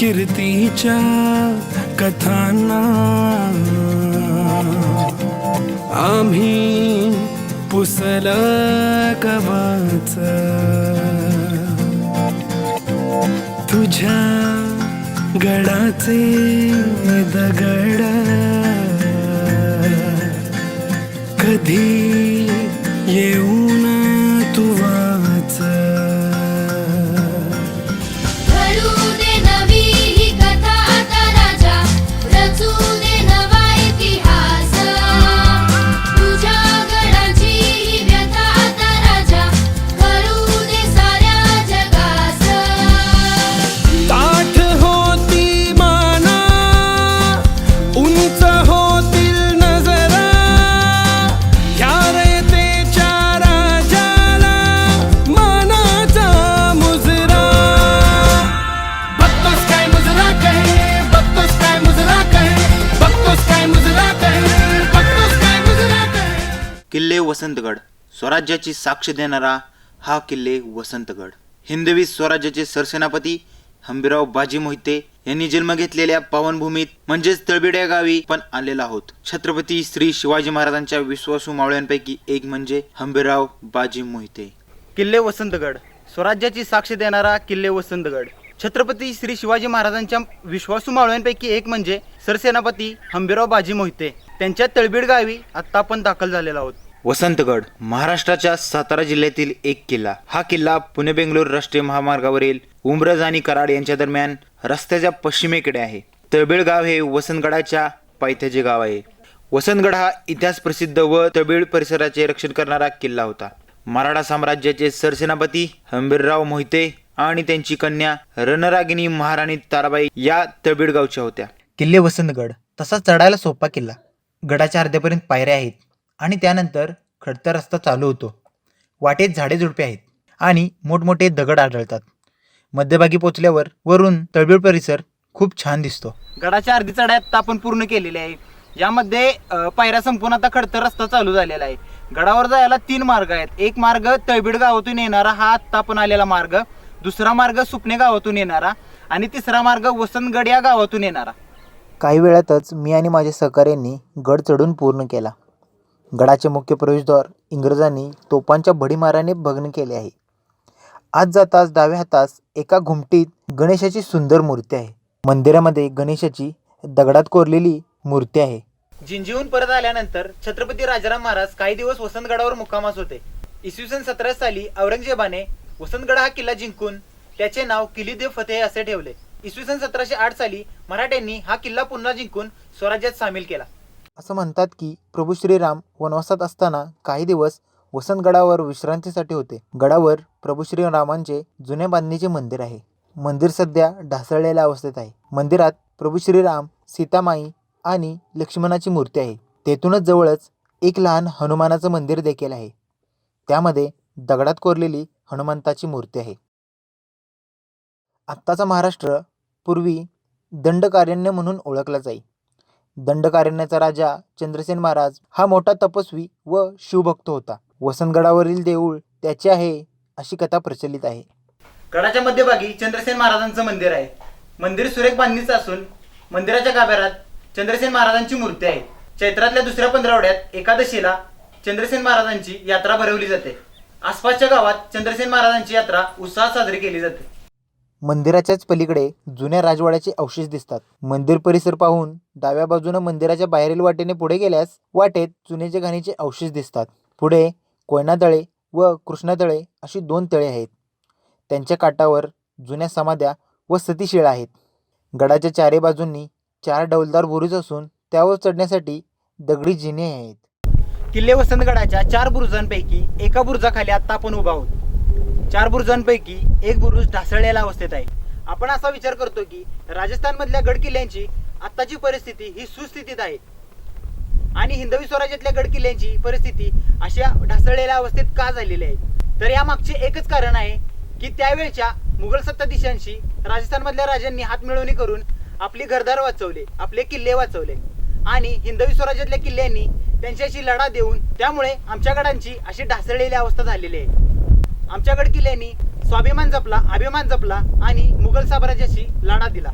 कीर्तीच्या कथांना आम्ही पुसल कवच, तुझ्या गडाचे दगड कधी येऊन तू वाच. घडू दे नवी ही कथा आता राजा, रचू दे नवा इतिहास. तुझ्या गडाची ही व्यथा आता राजा, करू दे साऱ्या जगास. ताठ होती माना, उंच होतील नजरा, ह्या रयतेच्या राजाला मानाचा मुजरा. बघतोस काय मुजरा कहे, बघतोस काय मुजरा कहे, बघतोस काय मुजरा कहे, बघतोस काय मुजरा कहे. किल्ले वसंतगड स्वराज्याची साक्ष देणारा हा किल्ले वसंतगड. हिंदवी स्वराज्याचे सरसेनापती हंबीरराव बाजी मोहिते यांनी जन्म घेतलेल्या पावनभूमीत म्हणजेच तळबीड या गावी पण आलेला आहोत. छत्रपती श्री शिवाजी महाराजांच्या विश्वासू मावळ्यांपैकी एक म्हणजे हंबीरराव बाजी मोहिते. किल्ले वसंतगड स्वराज्याची साक्ष देणारा किल्ले वसंतगड. छत्रपती श्री शिवाजी महाराजांच्या विश्वासू मावळ्यांपैकी एक म्हणजे सरसेनापती हंबीरराव बाजी मोहिते. त्यांच्या तळबीड गावी आत्ता आपण दाखल झालेलो आहोत. वसंतगड महाराष्ट्राच्या सातारा जिल्ह्यातील एक किल्ला. हा किल्ला पुणे बेंगलोर राष्ट्रीय महामार्गावरील उंब्रज आणि कराड यांच्या दरम्यान रस्त्याच्या पश्चिमेकडे आहे. तळबीड गाव हे वसंतगडाच्या पायथ्याचे गाव आहे. वसंतगड हा इतिहास प्रसिद्ध व तळबीड परिसराचे रक्षण करणारा किल्ला होता. मराठा साम्राज्याचे सरसेनापती हंबीरराव मोहिते आणि त्यांची कन्या रणरागिणी महाराणी ताराबाई या तळबीड गावच्या होत्या. किल्ले वसंतगड तसा चढायला सोपा किल्ला. गडाच्या अर्ध्यापर्यंत पायऱ्या आहेत आणि त्यानंतर खडतर रस्ता चालू होतो. वाटेत झाडे झुडपे आहेत आणि मोठमोठे दगड आढळतात. मध्यभागी पोचल्यावर वरून तळबीड परिसर खूप छान दिसतो. गडाच्या अर्धी चढाई आत्ता आपण पूर्ण केलेली आहे. यामध्ये पायऱ्या संपून आता खडतर रस्ता चालू झालेला आहे. गडावर जायला 3 मार्ग आहेत. एक मार्ग तळबीड गावातून येणारा हा आत्ता आपण आलेला मार्ग, दुसरा मार्ग सुपणे गावातून येणारा आणि तिसरा मार्ग वसंतगड या गावातून येणारा. काही वेळातच मी आणि माझ्या सहकाऱ्यांनी गड चढून पूर्ण केला. गडाचे मुख्य प्रवेशद्वार इंग्रजांनी तोफांच्या भडीमाराने भग्न केले आहे. आत जाताच डाव्या हातास एका घुमटीत गणेशाची सुंदर मूर्ती आहे. मंदिरामध्ये गणेशाची दगडात कोरलेली मूर्ती आहे. जिंजीहून परत आल्यानंतर छत्रपती राजाराम महाराज काही दिवस वसंतगडावर मुक्कामास होते. इसवी सन 17 साली औरंगजेबाने वसंतगड हा किल्ला जिंकून त्याचे नाव किली देव फतेह असे ठेवले. इसवी सन 1708 साली मराठ्यांनी हा किल्ला पुन्हा जिंकून स्वराज्यात सामील केला. असं म्हणतात की प्रभू श्रीराम वनवासात असताना काही दिवस वसंतगडावर विश्रांतीसाठी होते. गडावर प्रभू श्रीरामांचे जुन्या बांधणीचे मंदिर आहे. मंदिर सध्या ढासळलेल्या अवस्थेत आहे. मंदिरात प्रभू श्रीराम, सीतामाई आणि लक्ष्मणाची मूर्ती आहे. तेथूनच जवळच एक लहान हनुमानाचं मंदिर देखील आहे. त्यामध्ये दगडात कोरलेली हनुमंताची मूर्ती आहे. आत्ताचा महाराष्ट्र पूर्वी दंडकारण्य म्हणून ओळखला जाई. दंडकारण्याचा राजा चंद्रसेन महाराज हा मोठा तपस्वी व शिवभक्त होता. वसंतगडावरील देऊळ त्याचे आहे अशी कथा प्रचलित आहे. गडाच्या मध्यभागी चंद्रसेन महाराजांचं मंदिर आहे. मंदिर सुरेख बांधणीचं असून मंदिराच्या गाभाऱ्यात चंद्रसेन महाराजांची मूर्ती आहे. चैत्रातल्या दुसऱ्या पंधरवड्यात एकादशीला चंद्रसेन महाराजांची यात्रा भरवली जाते. आसपासच्या गावात चंद्रसेन महाराजांची यात्रा उत्साहात साजरी केली जाते. मंदिराच्याच पलीकडे जुन्या राजवाड्याचे अवशेष दिसतात. मंदिर परिसर पाहून डाव्या बाजूने मंदिराच्या बाहेरील वाटेने पुढे गेल्यास वाटेत चुन्याच्या घाणीचे अवशेष दिसतात. पुढे कोयना तळे व कृष्णा तळे अशी 2 तळे आहेत. त्यांच्या काठावर जुन्या समाध्या व सतीशिळा आहेत. गडाच्या चारी बाजूंनी 4 डौलदार बुरुज असून त्यावर चढण्यासाठी दगडी जिने आहेत. किल्ले वसंतगडाच्या 4 बुरुजांपैकी एका बुरुजाखाली आता आपण उभा आहोत. 4 बुरुजांपैकी एक बुरुज ढासळलेल्या अवस्थेत आहे. आपण असा विचार करतो की राजस्थानमधल्या गड किल्ल्यांची आत्ताची परिस्थिती ही सुस्थितीत आहे आणि हिंदवी स्वराज्यातल्या गड किल्ल्यांची परिस्थिती अशा ढासळलेल्या अवस्थेत का झालेली आहे. तर यामागचे एकच कारण आहे की त्यावेळच्या मुघल सत्ताधीशांशी राजस्थानमधल्या राजांनी हातमिळवणी करून आपली घरदार वाचवले, आपले किल्ले वाचवले आणि हिंदवी स्वराज्यातल्या किल्ल्यांनी त्यांच्याशी लढा देऊन त्यामुळे आमच्या गडांची अशी ढासळलेली अवस्था झालेली आहे. आमच्या गड किल्ल्यांनी स्वाभिमान जपला, अभिमान जपला आणि मुघल साम्राज्याशी लढा दिला.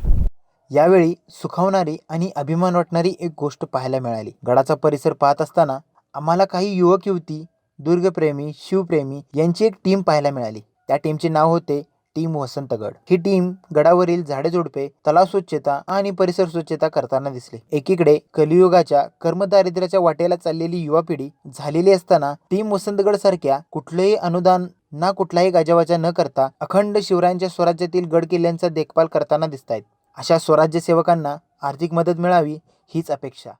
यावेळी सुखावणारी आणि अभिमान वाटणारी एक गोष्ट पाहायला मिळाली. गडाचा परिसर पाहत असताना आम्हाला काही युवक युवती, दुर्गप्रेमी, शिवप्रेमी यांची एक टीम पाहायला मिळाली. त्या टीमचे नाव होते टीम वसंतगड. ही टीम गडावरील झाडे झुडपे, तलाव स्वच्छता आणि परिसर स्वच्छता करताना दिसली. एकीकडे कलियुगाच्या कर्मदारिद्र्याच्या वाटेला चाललेली युवा पिढी झालेली असताना टीम वसंतगड सारख्या कुठलेही अनुदान ना कुठलाही गाजावाजा न करता अखंड शिवरायांच्या स्वराज्यातील गड किल्ल्यांचा देखभाल करताना दिसतायत. अशा स्वराज्य सेवकांना आर्थिक मदत मिळावी हीच अपेक्षा.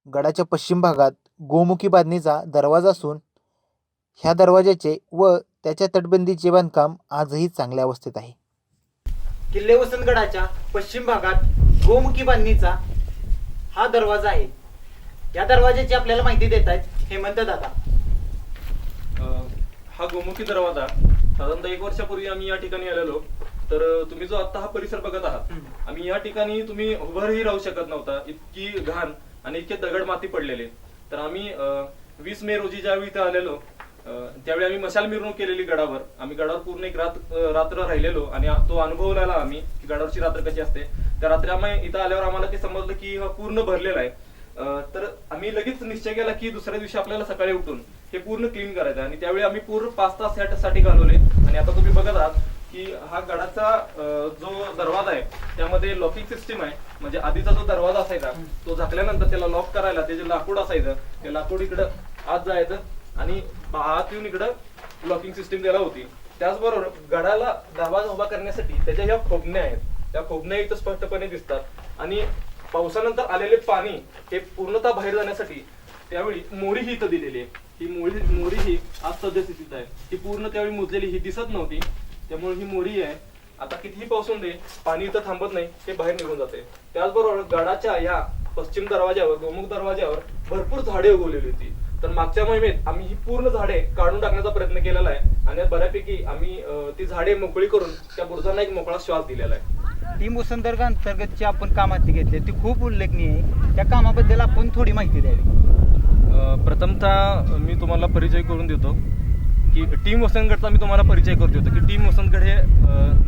गडाच्या पश्चिम भागात गोमुखी बांधणीचा दरवाजा असून ह्या दरवाजाचे व त्याच्या तटबंदीचे बांधकाम आजही चांगल्या अवस्थेत आहे. किल्ले वसंतगडाच्या पश्चिम भागात गोमुखी बांधणीचा हा दरवाजा आहे. या दरवाजाची आपल्याला माहिती देत आहेत हेमंत दादा. हा गोमुखी दरवाजा साधारणतः 1 वर्षापूर्वी आम्ही या ठिकाणी आलेलो. तर तुम्ही जो आता हा परिसर बघत आहात, आम्ही या ठिकाणी तुम्ही उभारही राहू शकत नव्हता, इतकी घाण आणि इतके दगड माती पडलेले. तर आम्ही 20 मे रोजी ज्यावेळी इथं आलेलो त्यावेळी आम्ही मशाल मिरवणूक केलेली गडावर. आम्ही गडावर पूर्ण एक रात्र राहिलेलो आणि तो अनुभवलेला आम्ही की गडावरची रात्र कशी असते. त्या रात्री आम्ही इथं आल्यावर आम्हाला ते समजलं की हा पूर्ण भरलेला आहे. तर आम्ही लगेच निश्चय केला की दुसऱ्या दिवशी आपल्याला सकाळी उठून हे पूर्ण क्लीन करायचं. आणि त्यावेळी आम्ही पूर्ण 5 तास यासाठी घालवले. आणि आता तुम्ही बघत आहात की हा गडाचा जो दरवाजा आहे त्यामध्ये लॉकिंग सिस्टीम आहे. म्हणजे आधीचा जो दरवाजा असायचा तो झाकल्यानंतर त्याला लॉक करायला ते जे लाकूड असायचं ते लाकूड इकडं आत जायचं आणि आत येऊन इकडं लॉकिंग सिस्टीम त्याला होती. त्याचबरोबर गडाला दरवाजा उभा करण्यासाठी त्याच्या ज्या खोबण्या आहेत त्या खोबण्या इथं स्पष्टपणे दिसतात. आणि पावसानंतर आलेले पाणी हे पूर्णतः बाहेर जाण्यासाठी त्यावेळी मोरी ही इथं दिलेली आहे. ही मोरी ही आज सद्यस्थितीत आहे. ही पूर्ण त्यावेळी मोजलेली ही दिसत नव्हती, त्यामुळे ही मोरी आहे. आता कितीही पावसून दे पाणी इथं थांबत नाही, ते बाहेर निघून जाते. त्याचबरोबर गडाच्या या पश्चिम दरवाज्यावर गोमुख दरवाज्यावर भरपूर झाडे उगवलेली होती. तर मागच्या मोहिमेत आम्ही ही पूर्ण झाडे काढून टाकण्याचा प्रयत्न केलेला आहे आणि बऱ्यापैकी आम्ही ती झाडे मोकळी करून त्या बुरुजांना एक मोकळा श्वास दिलेला आहे. टीम वसंतगड अंतर्गतची आपण काम हाती घेतले ती खूप उल्लेखनीय आहे. त्या कामाबद्दल आपण थोडी माहिती द्यावी. प्रथमतः मी तुम्हाला परिचय करून देतो की टीम वसंतगडचा मी तुम्हाला परिचय करून देतो की टीम वसंतगड हे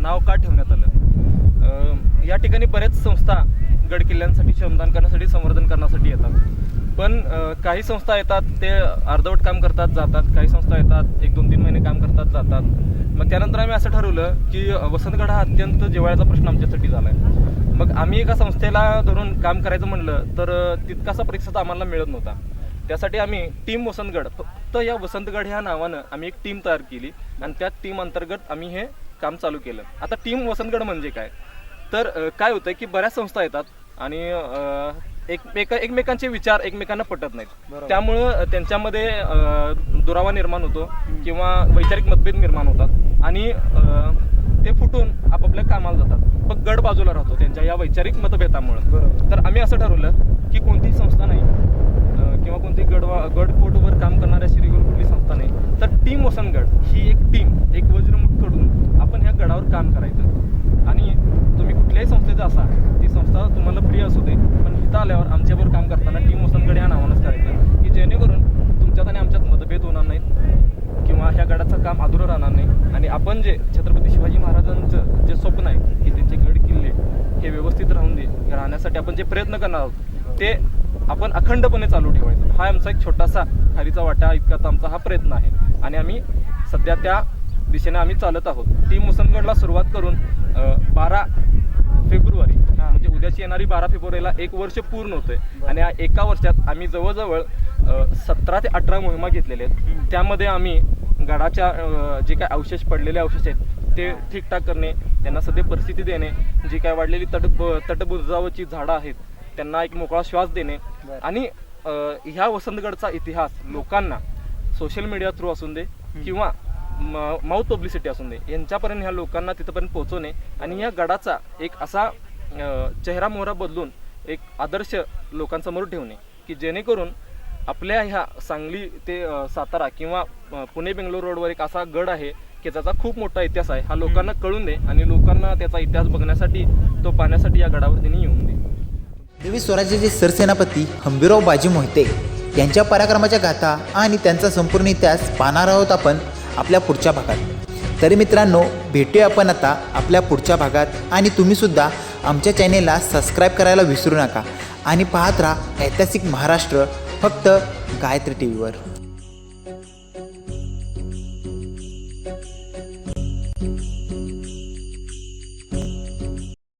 नाव का ठेवण्यात आलं. या ठिकाणी बऱ्याच संस्था गड किल्ल्यांसाठी श्रमदान करण्यासाठी, संवर्धन करण्यासाठी येतात. पण काही संस्था येतात ते अर्धवट काम करतात जातात, काही संस्था येतात 1-2-3 महिने काम करतात जातात. मग त्यानंतर आम्ही असं ठरवलं की वसंतगड हा अत्यंत जिव्हाळ्याचा प्रश्न आमच्यासाठी झाला आहे. मग आम्ही एका संस्थेला धरून काम करायचं म्हणलं तर तितकासा प्रतिसाद आम्हाला मिळत नव्हता. त्यासाठी आम्ही टीम वसंतगड, फक्त या वसंतगड ह्या नावानं आम्ही एक टीम तयार केली आणि त्या टीम अंतर्गत आम्ही हे काम चालू केलं. आता टीम वसंतगड म्हणजे काय, तर काय होतं की बऱ्याच संस्था येतात आणि एकमेकांचे विचार एकमेकांना पटत नाहीत. त्यामुळं त्यांच्यामध्ये दुरावा निर्माण होतो किंवा वैचारिक मतभेद निर्माण होतात आणि ते फुटून आपापल्या कामाला जातात. मग गड बाजूला राहतो त्यांच्या या वैचारिक मतभेदामुळे. तर आम्ही असं ठरवलं की कोणतीही संस्था नाही किंवा कोणती गडकोटवर काम करणाऱ्या श्रीगुरु कुठली संस्था नाही, तर टीम वसंतगड ही एक टीम, एक वज्रमुठ कडून आपण ह्या गडावर काम करायचं. आणि तुम्ही कुठल्याही संस्थेचा असा, ती संस्था तुम्हाला प्रिय असू दे, पण इथं आल्यावर आमच्याबरोबर काम करताना टीम वसंतगड या नावानंच करायचं की जेणेकरून तुमच्यात आणि आमच्यात मतभेद होणार नाहीत किंवा ह्या गडाचं काम अधुरं राहणार नाही. आणि आपण जे छत्रपती शिवाजी महाराजांचं जे स्वप्न आहे की त्यांचे गड किल्ले हे व्यवस्थित राहण्यासाठी आपण जे प्रयत्न करणार आहोत ते आपण अखंडपणे चालू ठेवायचं. हा आमचा एक छोटासा खारीचा वाटा इतका आमचा हा प्रयत्न आहे आणि आम्ही सध्या त्या दिशेने आम्ही चालत आहोत. टीम वसंतगडला सुरुवात करून 12 फेब्रुवारी म्हणजे उद्याची येणारी 12 फेब्रुवारीला 1 वर्ष पूर्ण होतंय. आणि या एका वर्षात आम्ही जवळजवळ 17 ते 18 मोहिमा घेतलेल्या आहेत. त्यामध्ये आम्ही गडाच्या जे काय अवशेष पडलेले अवशेष आहेत ते ठीकठाक करणे, त्यांना सध्या परिस्थिती देणे, जी काय वाढलेली तटबुजावरची झाडं आहेत त्यांना एक मोकळा श्वास देणे आणि ह्या वसंतगडचा इतिहास लोकांना सोशल मीडिया थ्रू असून दे किंवा माउथ पब्लिसिटी असून दे यांच्यापर्यंत ह्या लोकांना तिथंपर्यंत पोहोचवणे आणि ह्या गडाचा एक असा चेहरा मोहरा बदलून एक आदर्श लोकांसमोर ठेवणे की जेणेकरून आपल्या ह्या सांगली ते सातारा किंवा पुणे बेंगलोर रोडवर एक असा गड आहे की त्याचा खूप मोठा इतिहास आहे, हा लोकांना कळून दे आणि लोकांना त्याचा इतिहास बघण्यासाठी, तो पाहण्यासाठी या गडावर त्यांनी येऊन दे. देवी स्वराज्याचे सरसेनापती हंबीरराव बाजी मोहिते यांच्या पराक्रमाच्या गाथा आणि त्यांचा संपूर्ण इतिहास पाहणार आहोत आपण आपल्या पुढच्या भागात. तरी मित्रांनो, भेटूया आपण आता आपल्या पुढच्या भागात आणि तुम्हीसुद्धा आमच्या चॅनेलला सबस्क्राईब करायला विसरू नका आणि पाहत राहा ऐतिहासिक महाराष्ट्र फक्त गायत्री TV वर.